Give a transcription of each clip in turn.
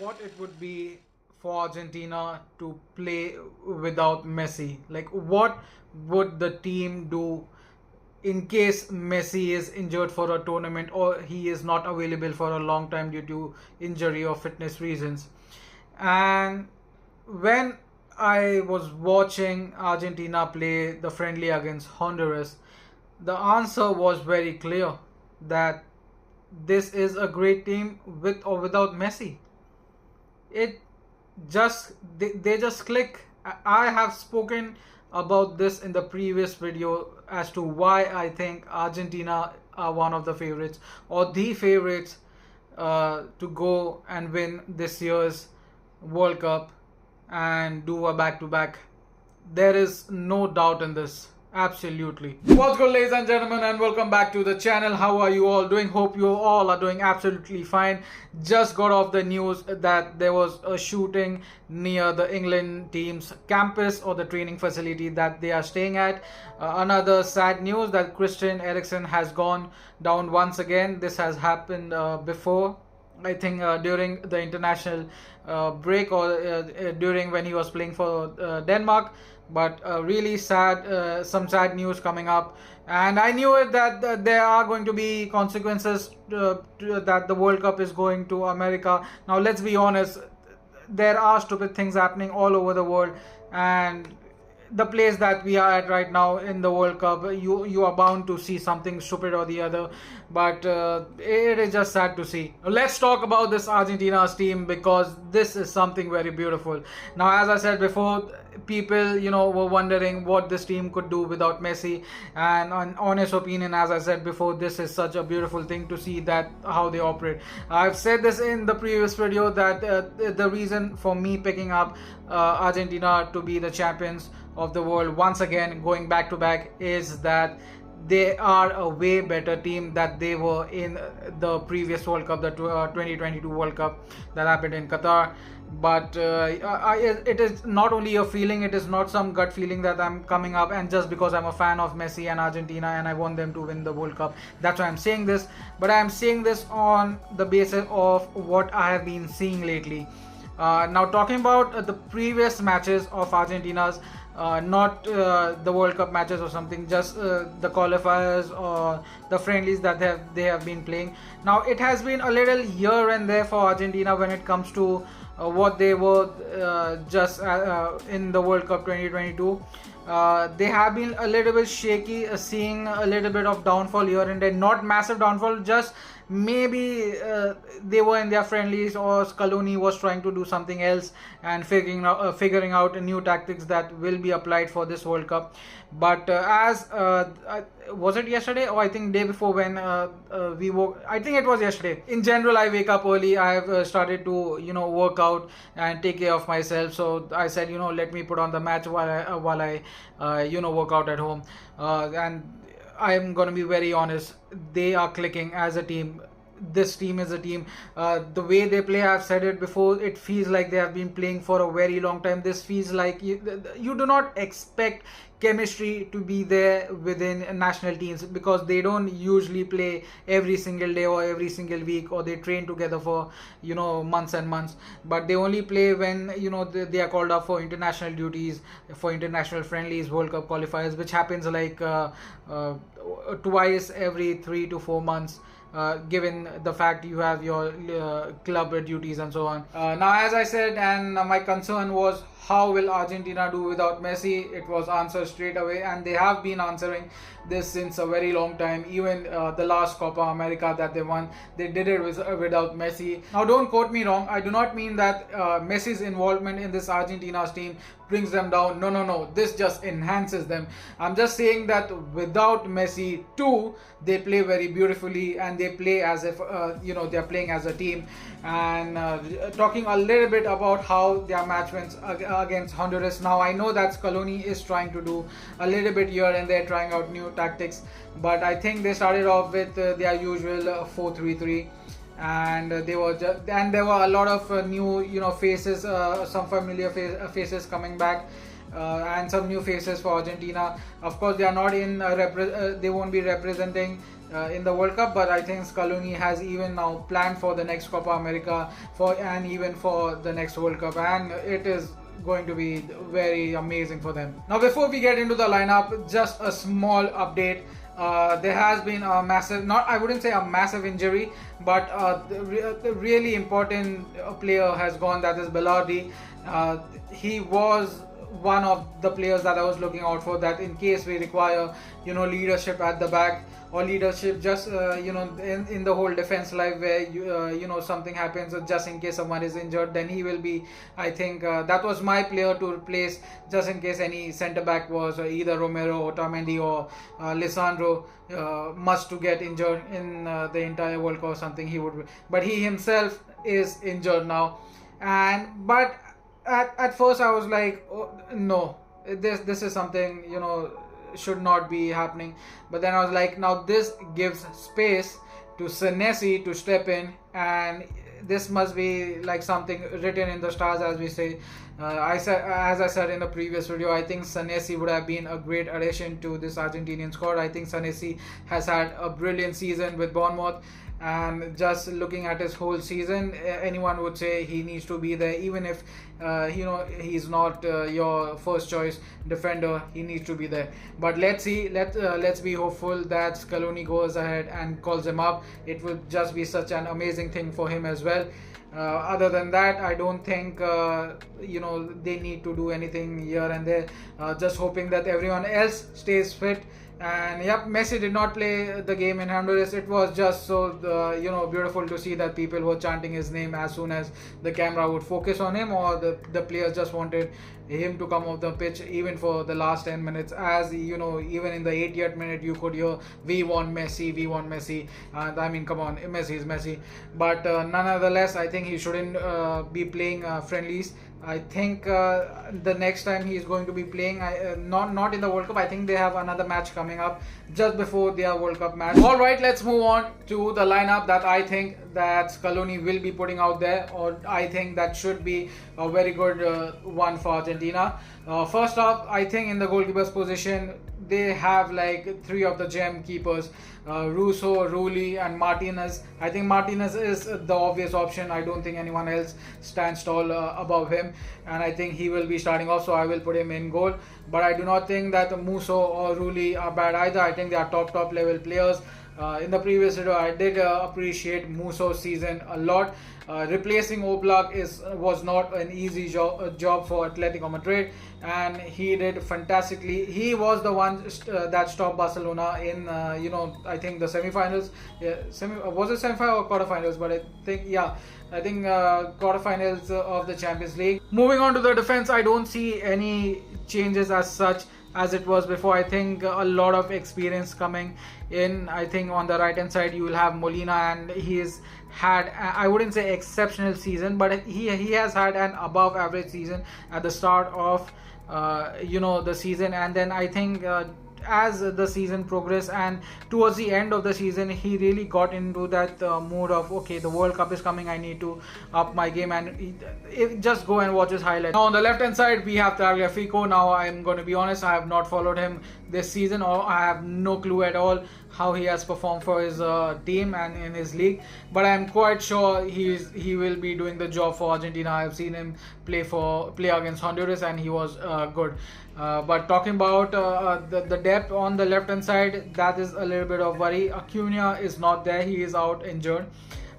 what it would be for Argentina to play without Messi. Like, what would the team do in case Messi is injured for a tournament or he is not available for a long time due to injury or fitness reasons? And when I was watching Argentina play the friendly against Honduras, the answer was very clear that this is a great team with or without Messi. It just they just click. I have spoken about this in the previous video as to why I think Argentina are one of the favorites or the favorites to go and win this year's World Cup and do a back-to-back. There is no doubt in this. Absolutely. What's good, ladies and gentlemen, and welcome back to the channel. How are you all doing? Hope you all are doing absolutely fine. Just got off the news that there was a shooting near the England team's campus or the training facility that they are staying at. Another sad news that Christian Eriksen has gone down once again. This has happened before. I think during the international break or during when he was playing for Denmark. But really sad, some sad news coming up, and I knew it that there are going to be consequences that the World Cup is going to America. Now let's be honest, there are stupid things happening all over the world, and the place that we are at right now in the World Cup, you are bound to see something stupid or the other, but it is just sad to see. Let's talk about this Argentina's team, because this is something very beautiful. Now, as I said before, people were wondering what this team could do without Messi, and on honest opinion, as I said before, this is such a beautiful thing to see that how they operate. I've said this in the previous video that the reason for me picking up Argentina to be the champions of the world once again, going back to back, is that they are a way better team that they were in the previous World Cup, the 2022 World Cup that happened in Qatar. But it is not only a feeling, it is not some gut feeling that I'm coming up and just because I'm a fan of Messi and Argentina and I want them to win the World Cup, that's why I'm saying this. But I'm saying this on the basis of what I have been seeing lately. Now, talking about the previous matches of Argentina's, not the World Cup matches or something, just the qualifiers or the friendlies that they have been playing. Now, it has been a little here and there for Argentina when it comes to what they were just in the World Cup 2022. They have been a little bit shaky, seeing a little bit of downfall here and there. Not massive downfall, just maybe they were in their friendlies or Scaloni was trying to do something else and figuring out new tactics that will be applied for this World Cup. But as was it yesterday or I think day before when we woke, I think it was yesterday. In general, I wake up early. I have started to work out and take care of myself. So I said let me put on the match while I work out at home, and I'm gonna be very honest, they are clicking as a team. This team is a team. The way they play, I've said it before, it feels like they have been playing for a very long time. This feels like you do not expect chemistry to be there within national teams, because they don't usually play every single day or every single week, or they train together for months and months. But they only play when they are called up for international duties, for international friendlies, World Cup qualifiers, which happens like twice every 3 to 4 months. Given the fact you have your club duties and so on. Now, as I said, and my concern was how will Argentina do without Messi, it was answered straight away, and they have been answering this since a very long time. Even the last Copa America that they won, they did it without Messi. Now, don't quote me wrong, I do not mean that Messi's involvement in this Argentina's team brings them down. No, this just enhances them. I'm just saying that without Messi too, they play very beautifully and they play as if they're playing as a team. And talking a little bit about how their match wins against Honduras. Now, I know that Scaloni is trying to do a little bit here and there, trying out new tactics, but I think they started off with their usual 4-3-3. And there were a lot of new faces, some familiar faces coming back. and some new faces for Argentina. Of course, they are not in they won't be representing in the World Cup, but I think Scaloni has even now planned for the next Copa America and even for the next World Cup, and it is going to be very amazing for them. Now, before we get into the lineup, just a small update. There has been a massive, I wouldn't say a massive injury, but the really important player has gone, that is Bellardi. He was one of the players that I was looking out for, that in case we require, leadership at the back, or leadership just in the whole defense line, where something happens, or just in case someone is injured, then he will be, I think that was my player to replace, just in case any centre back was either Romero, Otamendi, or Lisandro must to get injured in the entire World Cup or something. He would, but he himself is injured now. But at first I was like, oh, no, this is something should not be happening. But then I was like, now this gives space to Senesi to step in, and this must be like something written in the stars, as we say. As I said in the previous video, I think Senesi would have been a great addition to this Argentinian squad. I think Senesi has had a brilliant season with Bournemouth, and just looking at his whole season, anyone would say he needs to be there. Even if he's not your first choice defender, he needs to be there. But let's see, let's be hopeful that Scaloni goes ahead and calls him up. It would just be such an amazing thing for him as well. Other than that, I don't think they need to do anything here and there. Just hoping that everyone else stays fit. And yep, Messi did not play the game in Honduras. It was just so beautiful to see that people were chanting his name as soon as the camera would focus on him, or the players just wanted him to come off the pitch even for the last 10 minutes. As even in the 80th minute you could hear, we want Messi, we want Messi. I mean, come on, Messi is Messi. But nonetheless, I think he shouldn't be playing friendlies. I think the next time he is going to be playing, not in the World Cup. I think they have another match coming up just before their World Cup match. All right, let's move on to the lineup that I think that Scaloni will be putting out there, or I think that should be a very good one for Argentina. First off, I think in the goalkeeper's position, they have like three of the gem keepers, Russo, Rulli, and Martinez. I think Martinez is the obvious option. I don't think anyone else stands tall above him, and I think he will be starting off, so I will put him in goal. But I do not think that Musso or Rulli are bad either. I think they are top level players. In the previous video, I did appreciate Musso's season a lot. Replacing Oblak was not an easy job for Atletico Madrid, and he did fantastically. He was the one that stopped Barcelona in I think the semi-finals. Was it semi-final or quarterfinals? But I think quarterfinals of the Champions League. Moving on to the defense, I don't see any changes as such as it was before. I think a lot of experience coming in. I think on the right hand side you will have Molina, and he's had, I wouldn't say exceptional season, but he has had an above average season at the start of the season. And then I think as the season progressed and towards the end of the season, he really got into that mood of, okay, the World Cup is coming, I need to up my game, and just go and watch his highlights. Now on the left hand side we have Tagliafico. Now I'm going to be honest, I have not followed him this season, or I have no clue at all how he has performed for his team and in his league, but I'm quite sure he will be doing the job for Argentina. I've seen him play against Honduras, and he was good. But talking about the depth on the left hand side, that is a little bit of worry. Acuna is not there, he is out injured.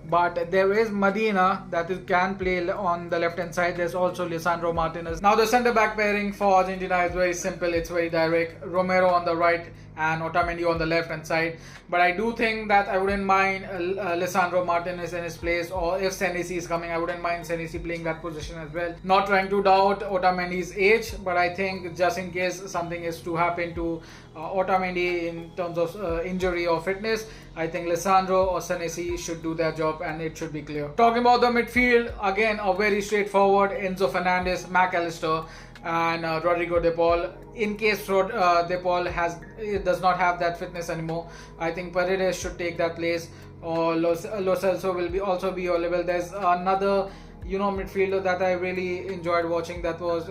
But there is Medina that can play on the left hand side. There's also Lisandro Martinez. Now the centre back pairing for Argentina is very simple, it's very direct. Romero on the right and Otamendi on the left hand side. But I do think that I wouldn't mind Lisandro Martinez in his place, or if Senesi is coming, I wouldn't mind Senesi playing that position as well. Not trying to doubt Otamendi's age, but I think just in case something is to happen to Otamendi in terms of injury or fitness, I think Lisandro or Senesi should do their job, and it should be clear. Talking about the midfield, again a very straightforward Enzo Fernandez, Mac Allister, and Rodrigo De Paul. In case De Paul does not have that fitness anymore, I think Paredes should take that place, or Lo Celso will also be available. There's another midfielder that I really enjoyed watching, that was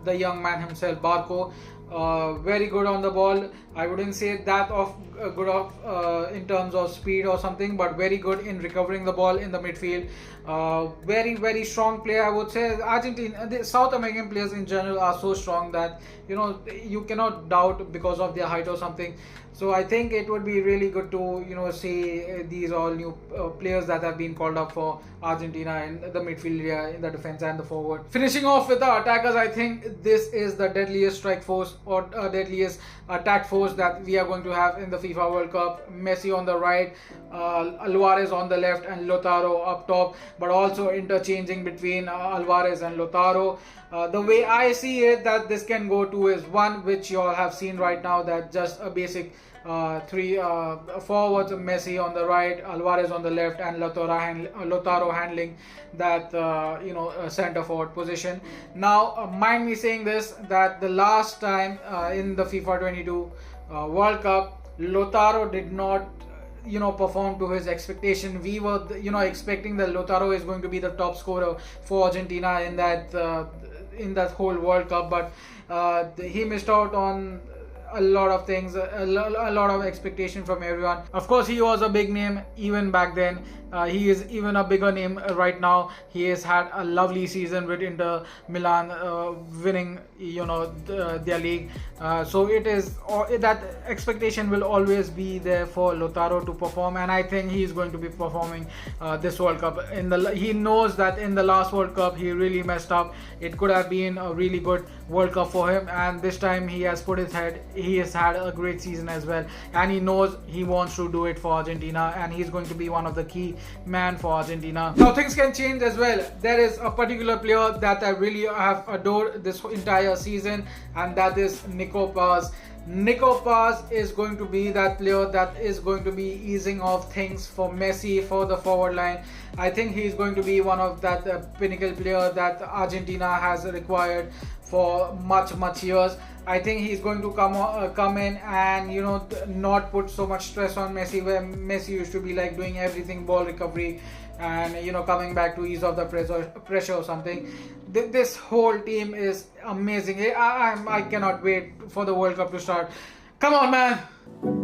the young man himself, Barco. Very good on the ball. I wouldn't say that of good of in terms of speed or something, but very good in recovering the ball in the midfield. Very strong player, I would say. Argentina, the South American players in general are so strong that you cannot doubt because of their height or something. So I think it would be really good to see these all new players that have been called up for Argentina in the midfield area, in the defense and the forward. Finishing off with the attackers, I think this is the deadliest strike force or deadliest attack force that we are going to have in the FIFA World Cup. Messi on the right, Alvarez on the left, and Lautaro up top, but also interchanging between Alvarez and Lautaro. The way I see it, that this can go to is one, which you all have seen right now, that just a basic three forwards, Messi on the right, Alvarez on the left, and Lautaro handling that center forward position. Now, mind me saying this, that the last time in the FIFA 22 World Cup, Lautaro did not perform to his expectation. We were expecting that Lautaro is going to be the top scorer for Argentina in that whole World Cup, but he missed out on a lot of things, a lot of expectation from everyone. Of course, he was a big name even back then. He is even a bigger name right now. He has had a lovely season with Inter Milan, winning their league. So it is that expectation will always be there for Lautaro to perform, and I think he is going to be performing this World Cup. He knows that in the last World Cup he really messed up. It could have been a really good World Cup for him, and this time he has put his head. He has had a great season as well, and he knows he wants to do it for Argentina, and he's going to be one of the key man for Argentina. Now things can change as well. There is a particular player that I really have adored this entire season, and that is Nico Paz. Nico Paz is going to be that player that is going to be easing off things for Messi for the forward line. I think he is going to be one of that pinnacle player that Argentina has required for much years. I think he's going to come in and not put so much stress on Messi, where Messi used to be like doing everything, ball recovery and coming back to ease off the pressure or something. This whole team is amazing. I cannot wait for the World Cup to start. Come on, man.